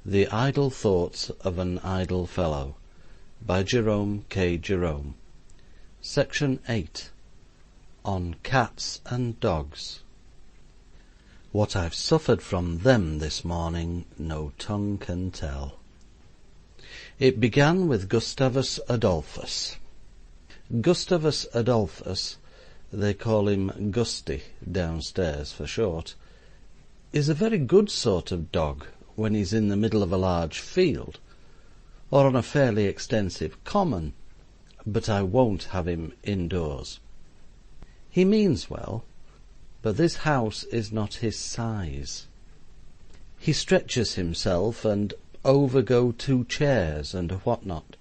The Idle Thoughts of an Idle Fellow by Jerome K. Jerome. Section 8. On Cats and Dogs. What I've suffered from them this morning no tongue can tell. It began with Gustavus Adolphus. Gustavus Adolphus, they call him Gusty downstairs for short, is a very good sort of dog when he's in the middle of a large field, or on a fairly extensive common, but I won't have him indoors. He means well, but this house is not his size. He stretches himself and overgo 2 chairs and what not.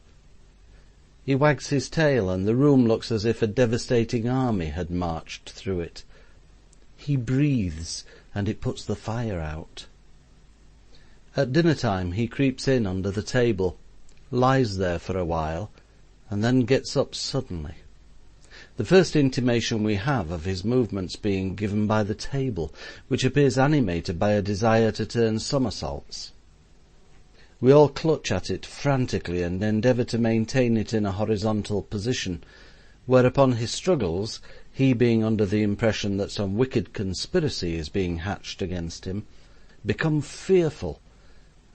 He wags his tail, and the room looks as if a devastating army had marched through it. He breathes, and it puts the fire out. At dinner-time he creeps in under the table, lies there for a while, and then gets up suddenly. The first intimation we have of his movements being given by the table, which appears animated by a desire to turn somersaults. We all clutch at it frantically and endeavour to maintain it in a horizontal position, whereupon his struggles, he being under the impression that some wicked conspiracy is being hatched against him, become fearful,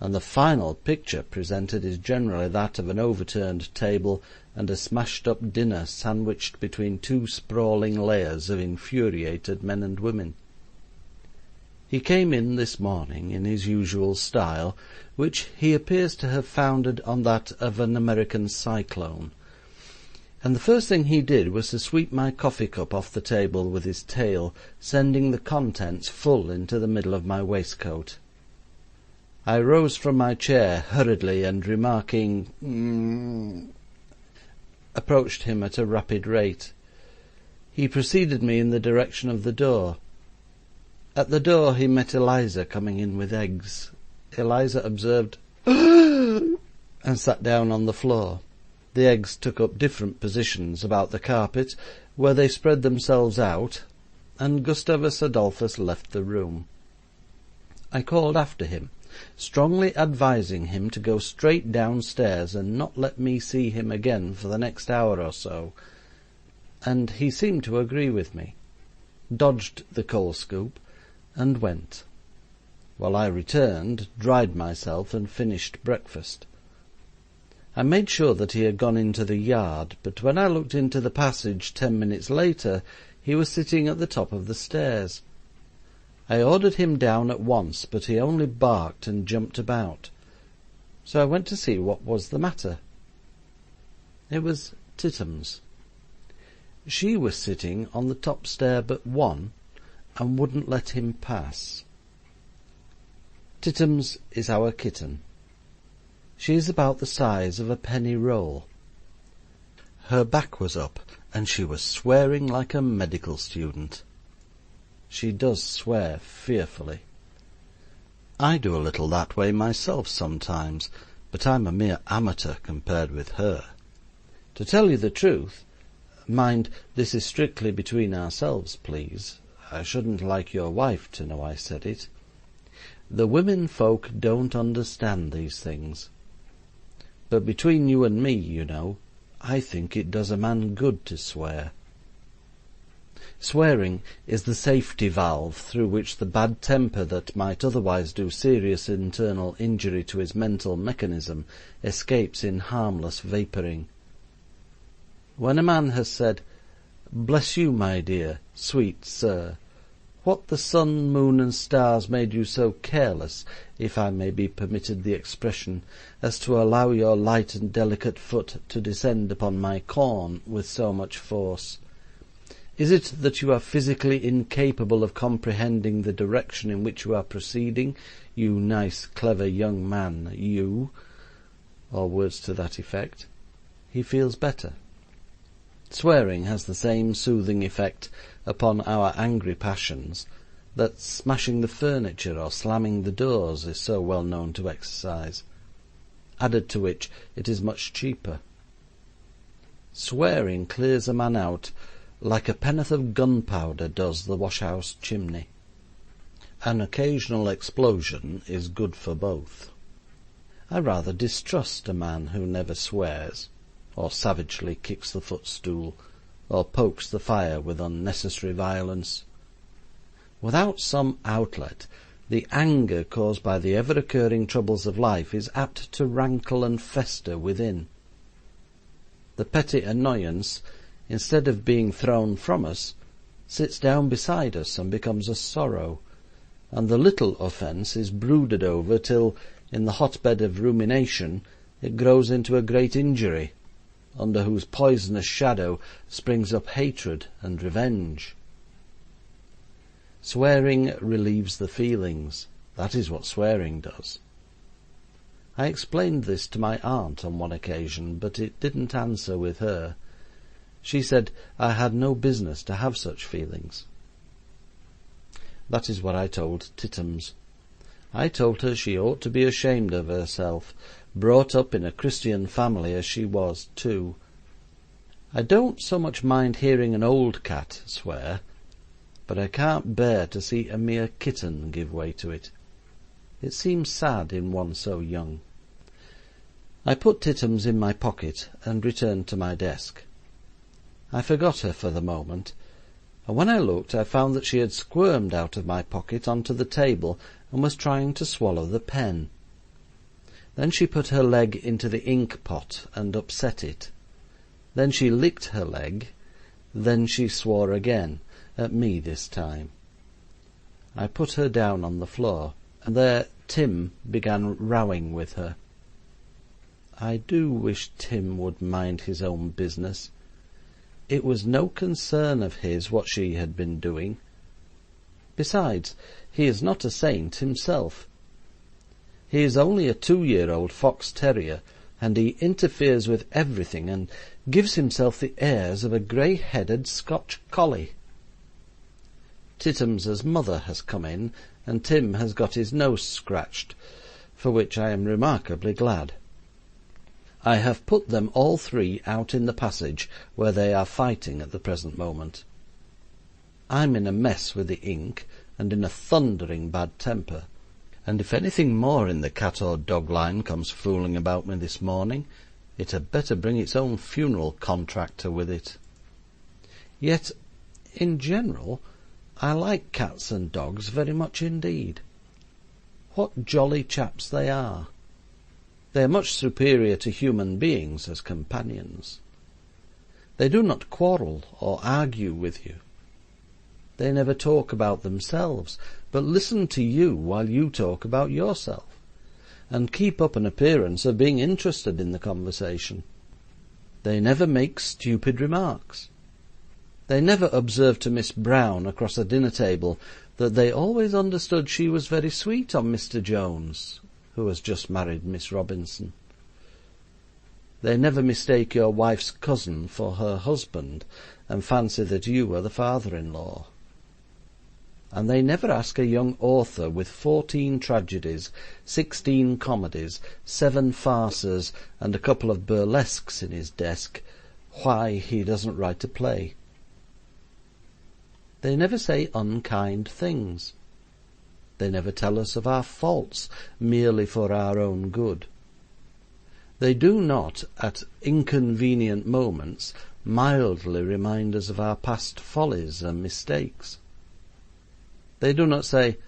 and the final picture presented is generally that of an overturned table and a smashed-up dinner sandwiched between 2 sprawling layers of infuriated men and women. He came in this morning in his usual style, which he appears to have founded on that of an American cyclone, and the first thing he did was to sweep my coffee-cup off the table with his tail, sending the contents full into the middle of my waistcoat. I rose from my chair hurriedly, and remarking approached him at a rapid rate. He preceded me in the direction of the door. At the door he met Eliza coming in with eggs. Eliza observed and sat down on the floor. The eggs took up different positions about the carpet, where they spread themselves out, and Gustavus Adolphus left the room. I called after him, strongly advising him to go straight downstairs and not let me see him again for the next hour or so, and he seemed to agree with me, dodged the coal scoop, and went, while I returned, dried myself, and finished breakfast. I made sure that he had gone into the yard, but when I looked into the passage 10 minutes later, he was sitting at the top of the stairs. I ordered him down at once, but he only barked and jumped about, so I went to see what was the matter. It was Tittums. She was sitting on the top stair but one, and wouldn't let him pass. Tittums is our kitten. She is about the size of a penny roll. Her back was up, and she was swearing like a medical student. She does swear fearfully. I do a little that way myself sometimes, but I'm a mere amateur compared with her. To tell you the truth, mind, this is strictly between ourselves, please. I shouldn't like your wife to know I said it. The women folk don't understand these things. But between you and me, you know, I think it does a man good to swear. Swearing is the safety valve through which the bad temper that might otherwise do serious internal injury to his mental mechanism escapes in harmless vapouring. When a man has said, "Bless you, my dear, sweet sir, what the sun, moon, and stars made you so careless, if I may be permitted the expression, as to allow your light and delicate foot to descend upon my corn with so much force? Is it that you are physically incapable of comprehending the direction in which you are proceeding, you nice, clever young man, you?" or words to that effect. He feels better. Swearing has the same soothing effect upon our angry passions that smashing the furniture or slamming the doors is so well known to exercise, added to which it is much cheaper. Swearing clears a man out like a pennyworth of gunpowder does the wash-house chimney. An occasional explosion is good for both. I rather distrust a man who never swears, or savagely kicks the footstool, or pokes the fire with unnecessary violence. Without some outlet, the anger caused by the ever-occurring troubles of life is apt to rankle and fester within. The petty annoyance, instead of being thrown from us, sits down beside us and becomes a sorrow, and the little offence is brooded over till, in the hotbed of rumination, it grows into a great injury, under whose poisonous shadow springs up hatred and revenge. Swearing relieves the feelings. That is what swearing does. I explained this to my aunt on one occasion, but it didn't answer with her. She said I had no business to have such feelings. That is what I told Tittums. I told her she ought to be ashamed of herself, brought up in a Christian family as she was too. I don't so much mind hearing an old cat swear, but I can't bear to see a mere kitten give way to it. It seems sad in one so young. I put Tittums in my pocket and returned to my desk. I forgot her for the moment, and when I looked I found that she had squirmed out of my pocket onto the table and was trying to swallow the pen. Then she put her leg into the ink pot and upset it. Then she licked her leg. Then she swore again, at me this time. I put her down on the floor, and there Tim began rowing with her. I do wish Tim would mind his own business. It was no concern of his what she had been doing. Besides, he is not a saint himself. He is only a 2-year-old fox terrier, and he interferes with everything and gives himself the airs of a grey-headed Scotch collie. Tittums's mother has come in, and Tim has got his nose scratched, for which I am remarkably glad. I have put them all three out in the passage, where they are fighting at the present moment. I'm in a mess with the ink, and in a thundering bad temper, and if anything more in the cat or dog line comes fooling about me this morning, it had better bring its own funeral contractor with it. Yet, in general, I like cats and dogs very much indeed. What jolly chaps they are! They are much superior to human beings as companions. They do not quarrel or argue with you. They never talk about themselves, but listen to you while you talk about yourself, and keep up an appearance of being interested in the conversation. They never make stupid remarks. They never observe to Miss Brown across a dinner-table that they always understood she was very sweet on Mr. Jones, who has just married Miss Robinson. They never mistake your wife's cousin for her husband, and fancy that you are the father-in-law. And they never ask a young author with 14 tragedies, 16 comedies, 7 farces, and a couple of burlesques in his desk, why he doesn't write a play. They never say unkind things. They never tell us of our faults merely for our own good. They do not, at inconvenient moments, mildly remind us of our past follies and mistakes. They do not say,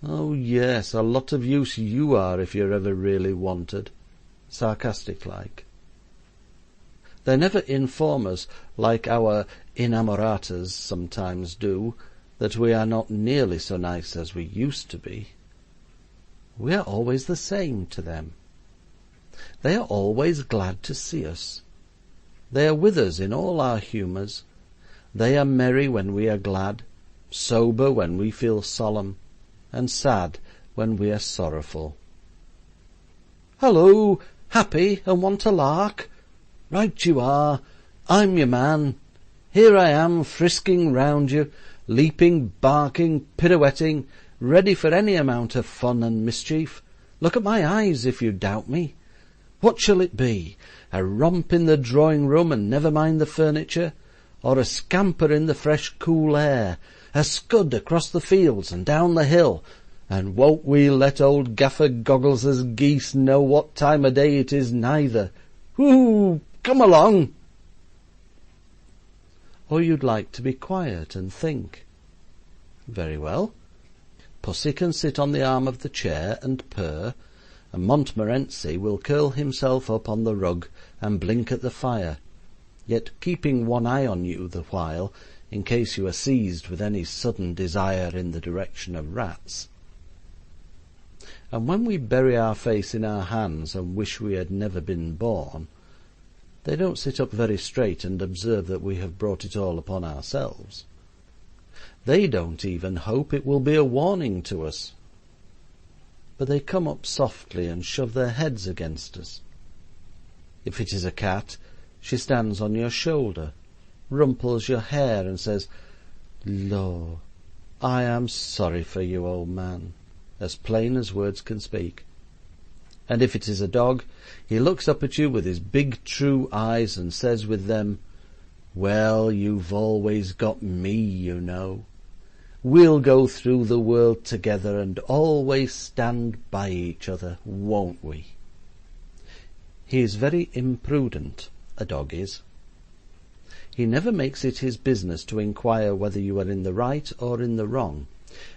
"Oh, yes, a lot of use you are if you're ever really wanted," sarcastic-like. They never inform us, like our inamoratas sometimes do, that we are not nearly so nice as we used to be. We are always the same to them. They are always glad to see us. They are with us in all our humours. They are merry when we are glad, sober when we feel solemn, and sad when we are sorrowful. "Hullo! Happy and want a lark? Right you are. I'm your man. Here I am, frisking round you, leaping, barking, pirouetting, ready for any amount of fun and mischief. Look at my eyes if you doubt me. What shall it be? A romp in the drawing-room and never mind the furniture, or a scamper in the fresh cool air, a scud across the fields and down the hill, And won't we let old Gaffer Goggles's geese know what time o' day it is neither? Whoo! Come along! Or you'd like to be quiet and think. Very well. Pussy can sit on the arm of the chair and purr, and Montmorency will curl himself up on the rug and blink at the fire, yet keeping one eye on you the while, in case you are seized with any sudden desire in the direction of rats. And when we bury our face in our hands and wish we had never been born, they don't sit up very straight and observe that we have brought it all upon ourselves. They don't even hope it will be a warning to us, but they come up softly and shove their heads against us. If it is a cat, she stands on your shoulder, rumples your hair, and says, "Lor, I am sorry for you, old man," as plain as words can speak. And if it is a dog, he looks up at you with his big true eyes and says with them, "Well, you've always got me, you know. We'll go through the world together and always stand by each other, won't we?" He is very imprudent, a dog is. He never makes it his business to inquire whether you are in the right or in the wrong,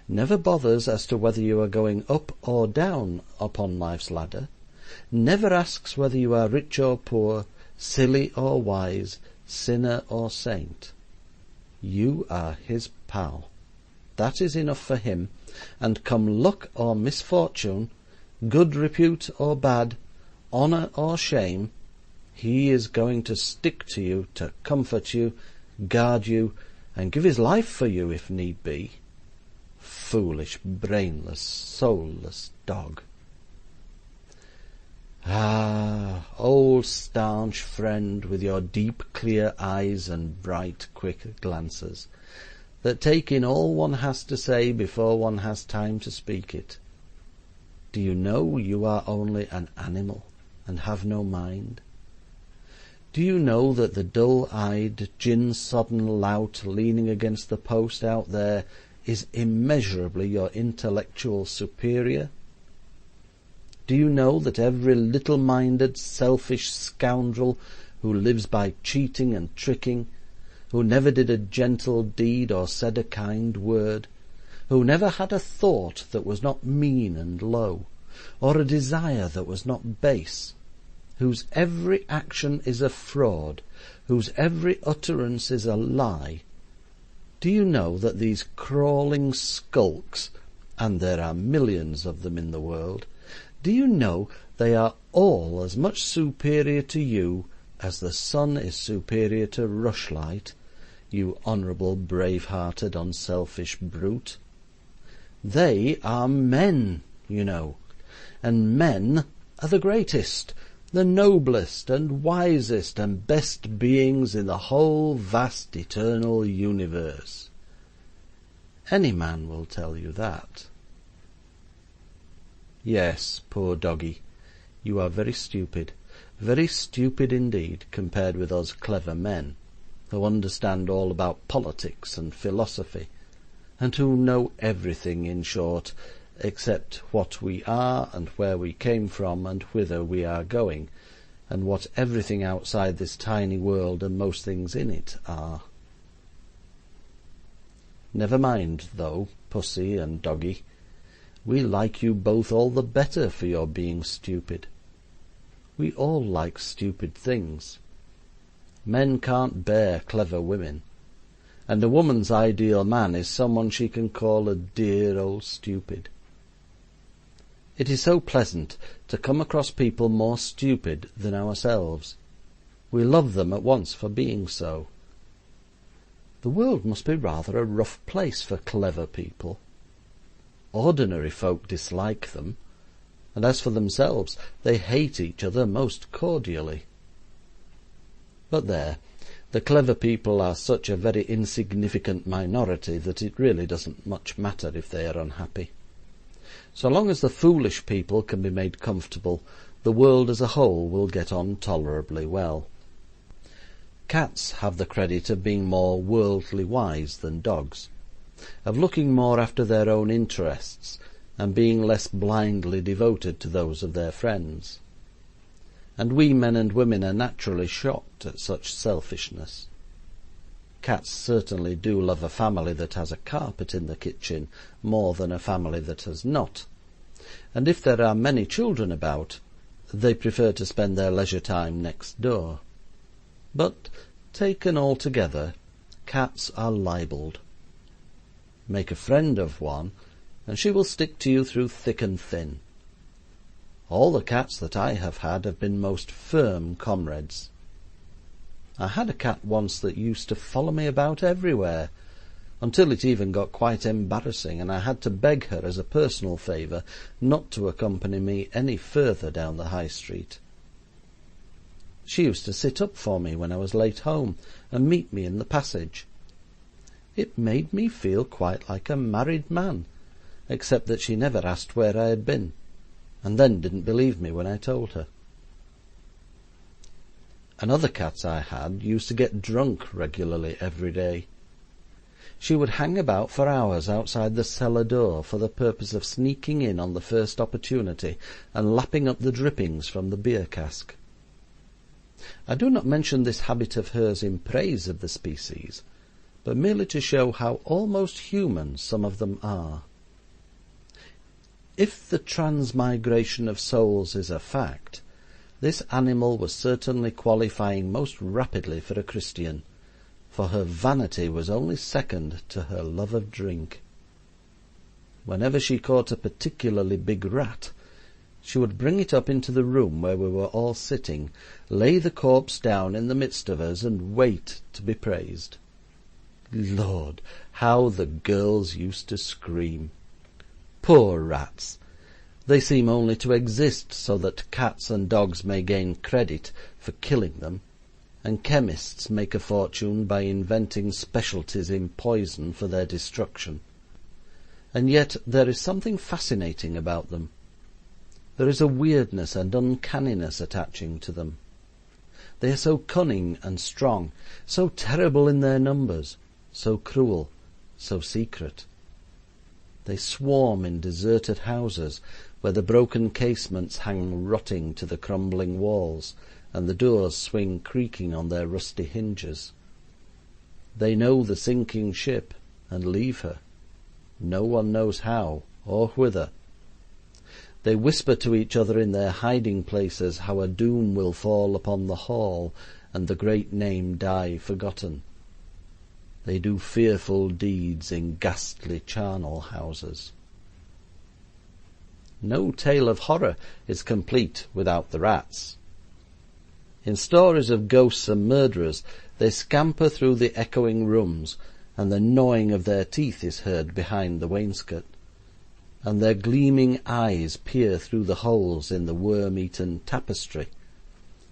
never bothers as to whether you are going up or down upon life's ladder, never asks whether you are rich or poor, silly or wise, sinner or saint. You are his pal. That is enough for him, and come luck or misfortune, good repute or bad, honour or shame, he is going to stick to you, to comfort you, guard you, and give his life for you if need be. Foolish, brainless, soulless dog. Ah, old staunch friend, with your deep, clear eyes and bright, quick glances, that take in all one has to say before one has time to speak it. Do you know you are only an animal and have no mind? Do you know that the dull-eyed, gin-sodden lout leaning against the post out there is immeasurably your intellectual superior? Do you know that every little-minded, selfish scoundrel who lives by cheating and tricking, who never did a gentle deed or said a kind word, who never had a thought that was not mean and low, or a desire that was not base, whose every action is a fraud, whose every utterance is a lie, do you know that these crawling skulks, and there are millions of them in the world, do you know they are all as much superior to you as the sun is superior to rushlight, you honourable, brave-hearted, unselfish brute? They are men, you know, and men are the greatest, the noblest and wisest and best beings in the whole vast eternal universe. Any man will tell you that. Yes, poor doggy, you are very stupid indeed, compared with us clever men, who understand all about politics and philosophy, and who know everything, in short, except what we are and where we came from and whither we are going, and what everything outside this tiny world and most things in it are. Never mind, though, pussy and doggy, we like you both all the better for your being stupid. We all like stupid things. Men can't bear clever women, and a woman's ideal man is someone she can call a dear old stupid. It is so pleasant to come across people more stupid than ourselves. We love them at once for being so. The world must be rather a rough place for clever people. Ordinary folk dislike them, and as for themselves, they hate each other most cordially. But there, the clever people are such a very insignificant minority that it really doesn't much matter if they are unhappy. So long as the foolish people can be made comfortable, the world as a whole will get on tolerably well. Cats have the credit of being more worldly wise than dogs, of looking more after their own interests, and being less blindly devoted to those of their friends. And we men and women are naturally shocked at such selfishness. Cats certainly do love a family that has a carpet in the kitchen more than a family that has not, and if there are many children about, they prefer to spend their leisure time next door. But, taken altogether, cats are libelled. Make a friend of one, and she will stick to you through thick and thin. All the cats that I have had have been most firm comrades. I had a cat once that used to follow me about everywhere, until it even got quite embarrassing, and I had to beg her as a personal favour not to accompany me any further down the high street. She used to sit up for me when I was late home, and meet me in the passage. It made me feel quite like a married man, except that she never asked where I had been, and then didn't believe me when I told her. Another cat I had used to get drunk regularly every day. She would hang about for hours outside the cellar door for the purpose of sneaking in on the first opportunity and lapping up the drippings from the beer cask. I do not mention this habit of hers in praise of the species, but merely to show how almost human some of them are. If the transmigration of souls is a fact, this animal was certainly qualifying most rapidly for a Christian, for her vanity was only second to her love of drink. Whenever she caught a particularly big rat, she would bring it up into the room where we were all sitting, lay the corpse down in the midst of us, and wait to be praised. Lord, how the girls used to scream! Poor rats! They seem only to exist so that cats and dogs may gain credit for killing them, and chemists make a fortune by inventing specialties in poison for their destruction. And yet there is something fascinating about them. There is a weirdness and uncanniness attaching to them. They are so cunning and strong, so terrible in their numbers, so cruel, so secret. They swarm in deserted houses, where the broken casements hang rotting to the crumbling walls, and the doors swing creaking on their rusty hinges. They know the sinking ship, and leave her. No one knows how or whither. They whisper to each other in their hiding places how a doom will fall upon the hall, and the great name die forgotten. They do fearful deeds in ghastly charnel houses. No tale of horror is complete without the rats. In stories of ghosts and murderers, they scamper through the echoing rooms, and the gnawing of their teeth is heard behind the wainscot, and their gleaming eyes peer through the holes in the worm-eaten tapestry,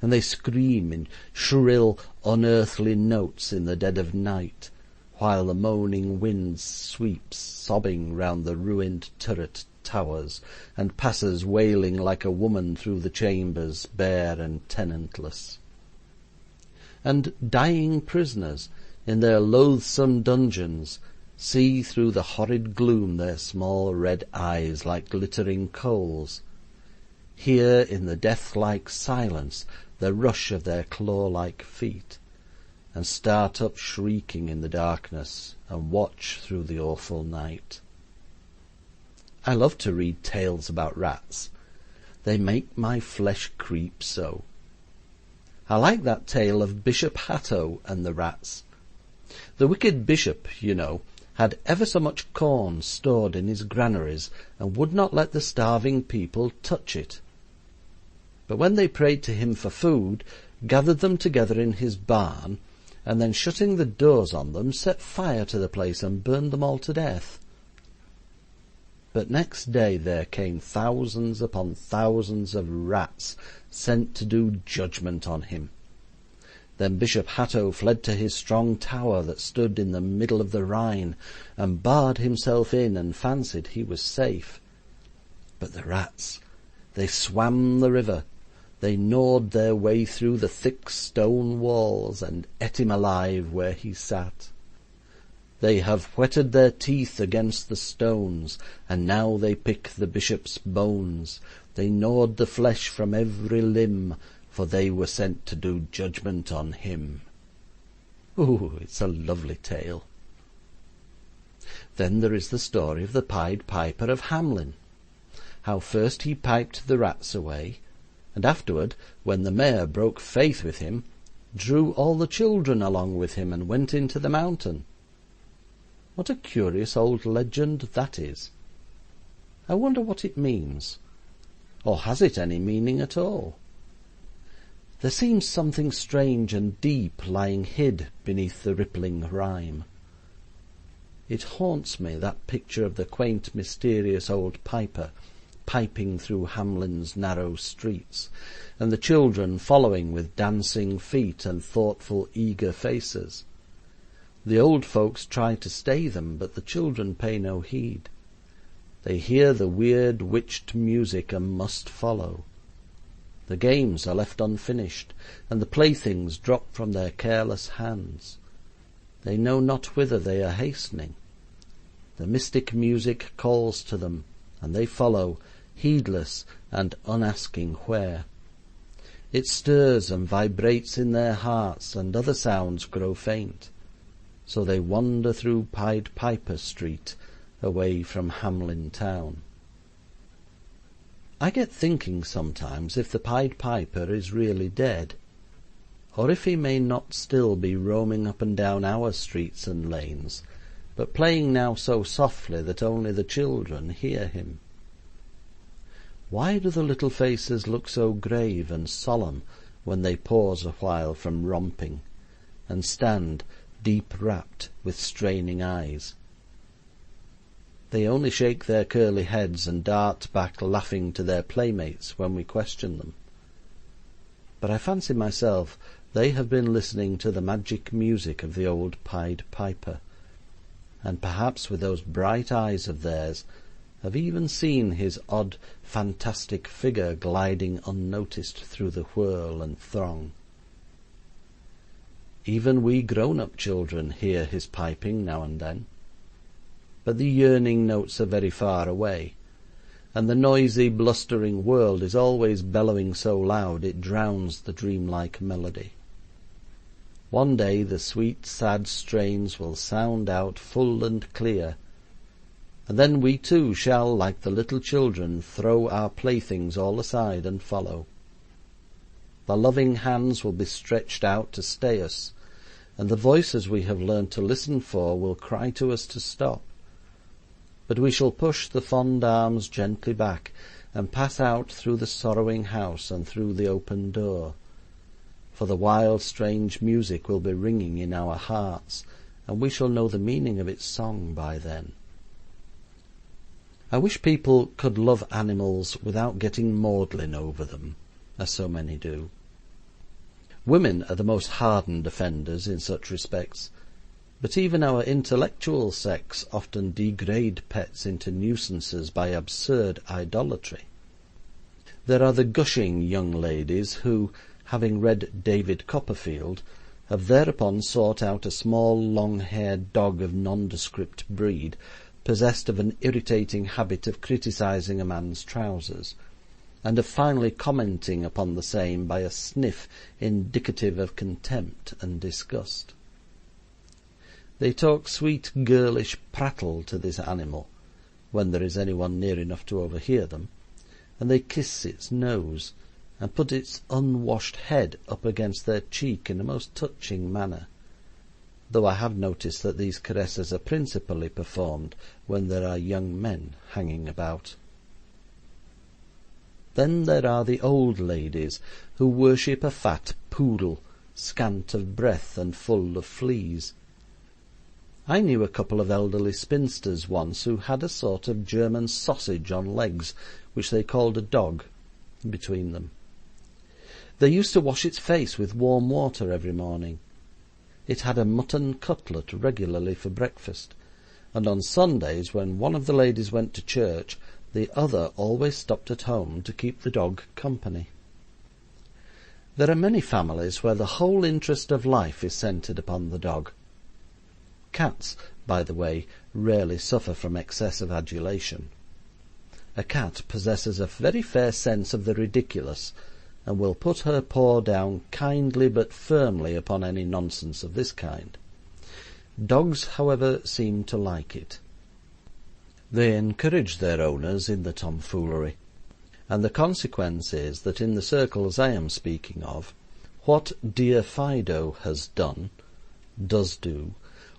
and they scream in shrill, unearthly notes in the dead of night, while the moaning wind sweeps sobbing round the ruined turret towers, and passes wailing like a woman through the chambers bare and tenantless. And dying prisoners in their loathsome dungeons see through the horrid gloom their small red eyes like glittering coals, hear in the death-like silence the rush of their claw-like feet, and start up shrieking in the darkness, and watch through the awful night. I love to read tales about rats. They make my flesh creep so. I like that tale of Bishop Hatto and the rats. The wicked bishop, you know, had ever so much corn stored in his granaries, and would not let the starving people touch it. But when they prayed to him for food, gathered them together in his barn, and then shutting the doors on them, set fire to the place and burned them all to death. But next day there came thousands upon thousands of rats sent to do judgment on him. Then Bishop Hatto fled to his strong tower that stood in the middle of the Rhine, and barred himself in and fancied he was safe. But the rats, they swam the river, they gnawed their way through the thick stone walls, and ate him alive where he sat. They have whetted their teeth against the stones, and now they pick the bishop's bones. They gnawed the flesh from every limb, for they were sent to do judgment on him. Ooh, it's a lovely tale. Then there is the story of the Pied Piper of Hamelin, how first he piped the rats away, and afterward, when the mayor broke faith with him, drew all the children along with him and went into the mountain. What a curious old legend that is! I wonder what it means, or has it any meaning at all? There seems something strange and deep lying hid beneath the rippling rhyme. It haunts me, that picture of the quaint, mysterious old piper piping through Hamelin's narrow streets, and the children following with dancing feet and thoughtful, eager faces. The old folks try to stay them, but the children pay no heed. They hear the weird, witched music and must follow. The games are left unfinished, and the playthings drop from their careless hands. They know not whither they are hastening. The mystic music calls to them, and they follow, heedless and unasking where. It stirs and vibrates in their hearts, and other sounds grow faint. So they wander through Pied Piper Street, away from Hamelin town. I get thinking sometimes if the Pied Piper is really dead, or if he may not still be roaming up and down our streets and lanes, but playing now so softly that only the children hear him. Why do the little faces look so grave and solemn when they pause a while from romping, and stand deep-wrapped with straining eyes? They only shake their curly heads and dart back laughing to their playmates when we question them. But I fancy myself they have been listening to the magic music of the old Pied Piper, and perhaps with those bright eyes of theirs have even seen his odd, fantastic figure gliding unnoticed through the whirl and throng. Even we grown-up children hear his piping now and then, but the yearning notes are very far away, and the noisy, blustering world is always bellowing so loud it drowns the dreamlike melody. One day the sweet, sad strains will sound out full and clear, and then we too shall, like the little children, throw our playthings all aside and follow. The loving hands will be stretched out to stay us, and the voices we have learned to listen for will cry to us to stop. But we shall push the fond arms gently back, and pass out through the sorrowing house and through the open door. For the wild, strange music will be ringing in our hearts, and we shall know the meaning of its song by then. I wish people could love animals without getting maudlin over them, as so many do. Women are the most hardened offenders in such respects, but even our intellectual sex often degrade pets into nuisances by absurd idolatry. There are the gushing young ladies who, having read David Copperfield, have thereupon sought out a small long-haired dog of nondescript breed, possessed of an irritating habit of criticizing a man's trousers, and of finally commenting upon the same by a sniff indicative of contempt and disgust. They talk sweet girlish prattle to this animal, when there is anyone near enough to overhear them, and they kiss its nose, and put its unwashed head up against their cheek in a most touching manner, though I have noticed that these caresses are principally performed when there are young men hanging about. Then there are the old ladies who worship a fat poodle, scant of breath and full of fleas. I knew a couple of elderly spinsters once who had a sort of German sausage on legs, which they called a dog, between them. They used to wash its face with warm water every morning. It had a mutton cutlet regularly for breakfast, and on Sundays, when one of the ladies went to church, the other always stopped at home to keep the dog company. There are many families where the whole interest of life is centred upon the dog. Cats, by the way, rarely suffer from excess of adulation. A cat possesses a very fair sense of the ridiculous, and will put her paw down kindly but firmly upon any nonsense of this kind. Dogs, however, seem to like it. They encourage their owners in the tomfoolery, and the consequence is that in the circles I am speaking of, what dear Fido has done, does do,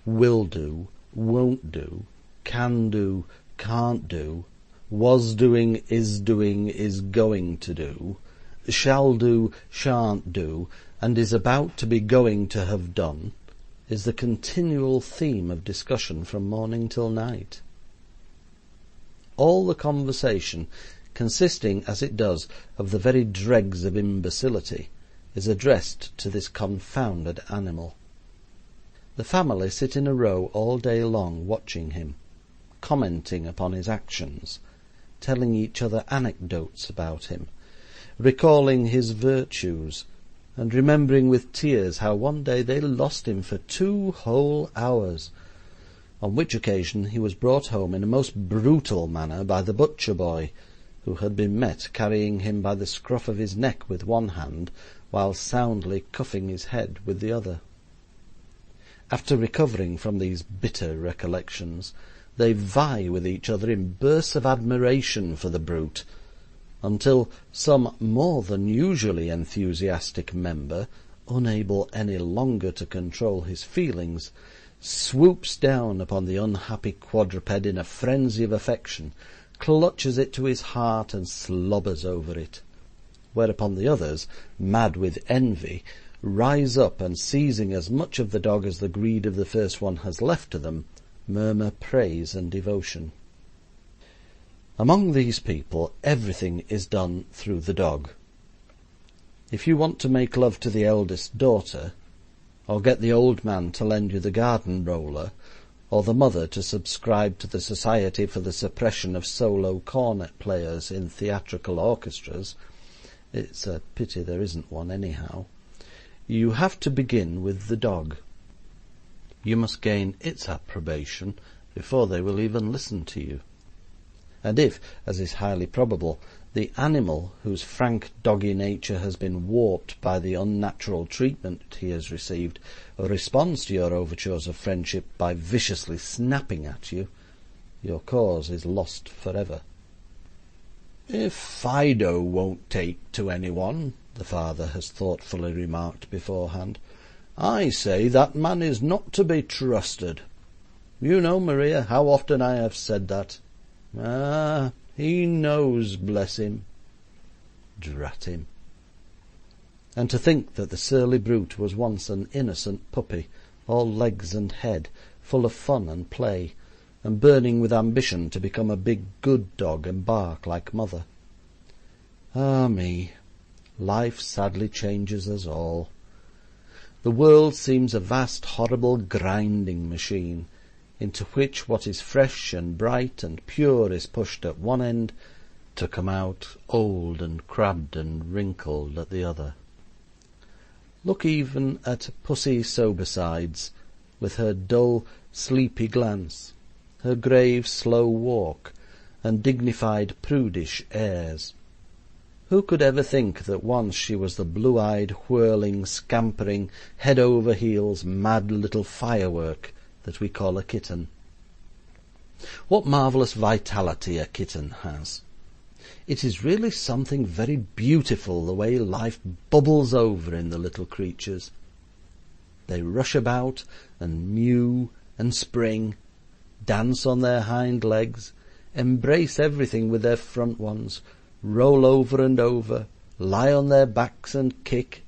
will do, won't do, can do, can't do, was doing, is going to do, shall do, shan't do, and is about to be going to have done, is the continual theme of discussion from morning till night. All the conversation, consisting as it does of the very dregs of imbecility, is addressed to this confounded animal. The family sit in a row all day long watching him, commenting upon his actions, telling each other anecdotes about him, recalling his virtues, and remembering with tears how one day they lost him for 2 whole hours, on which occasion he was brought home in a most brutal manner by the butcher-boy, who had been met carrying him by the scruff of his neck with one hand, while soundly cuffing his head with the other. After recovering from these bitter recollections, they vie with each other in bursts of admiration for the brute, until some more than usually enthusiastic member, unable any longer to control his feelings, swoops down upon the unhappy quadruped in a frenzy of affection, clutches it to his heart, and slobbers over it, whereupon the others, mad with envy, rise up, and seizing as much of the dog as the greed of the first one has left to them, murmur praise and devotion. Among these people everything is done through the dog. If you want to make love to the eldest daughter, or get the old man to lend you the garden roller, or the mother to subscribe to the Society for the Suppression of Solo Cornet Players in Theatrical Orchestras — it's a pity there isn't one anyhow — you have to begin with the dog. You must gain its approbation before they will even listen to you. And if, as is highly probable, the animal whose frank doggy nature has been warped by the unnatural treatment he has received responds to your overtures of friendship by viciously snapping at you, your cause is lost forever. "If Fido won't take to anyone," the father has thoughtfully remarked beforehand, "I say that man is not to be trusted. You know, Maria, how often I have said that. Ah, he knows, bless him." Drat him. And to think that the surly brute was once an innocent puppy, all legs and head, full of fun and play, and burning with ambition to become a big good dog and bark like mother. Ah me, life sadly changes us all. The world seems a vast horrible grinding machine, into which what is fresh and bright and pure is pushed at one end, to come out old and crabbed and wrinkled at the other. Look even at Pussy Sobersides, with her dull, sleepy glance, her grave, slow walk, and dignified, prudish airs. Who could ever think that once she was the blue-eyed, whirling, scampering, head-over-heels, mad little firework that we call a kitten? What marvellous vitality a kitten has! It is really something very beautiful the way life bubbles over in the little creatures. They rush about and mew and spring, dance on their hind legs, embrace everything with their front ones, roll over and over, lie on their backs and kick.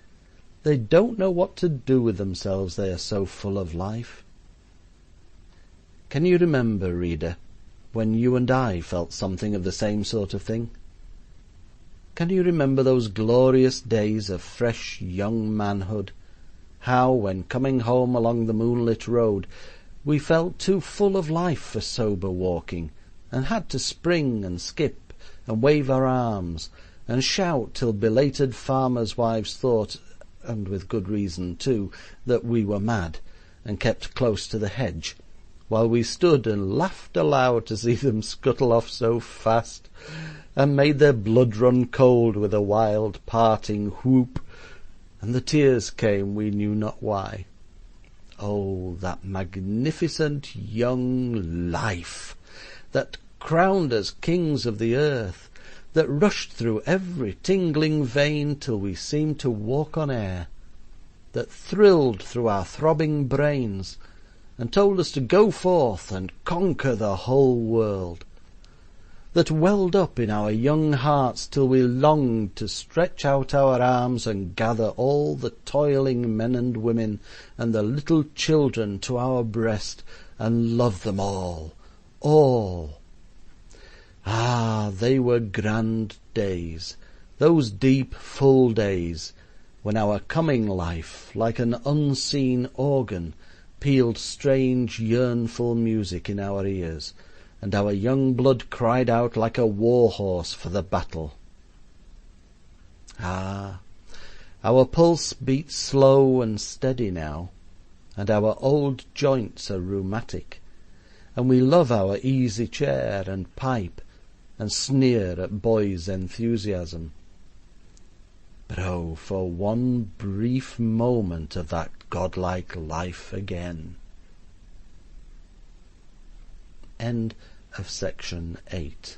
They don't know what to do with themselves, they are so full of life. Can you remember, reader, when you and I felt something of the same sort of thing? Can you remember those glorious days of fresh young manhood, how, when coming home along the moonlit road, we felt too full of life for sober walking, and had to spring and skip and wave our arms and shout till belated farmers' wives thought, and with good reason too, that we were mad, and kept close to the hedge, while we stood and laughed aloud to see them scuttle off so fast, and made their blood run cold with a wild parting whoop, and the tears came we knew not why. Oh, that magnificent young life, that crowned us kings of the earth, that rushed through every tingling vein till we seemed to walk on air, that thrilled through our throbbing brains, and told us to go forth and conquer the whole world, that welled up in our young hearts till we longed to stretch out our arms and gather all the toiling men and women and the little children to our breast and love them all, all. Ah, they were grand days, those deep, full days, when our coming life, like an unseen organ, pealed strange, yearnful music in our ears, and our young blood cried out like a war-horse for the battle. Ah, our pulse beats slow and steady now, and our old joints are rheumatic, and we love our easy chair and pipe, and sneer at boys' enthusiasm. But oh, for one brief moment of that godlike life again. End of section 8.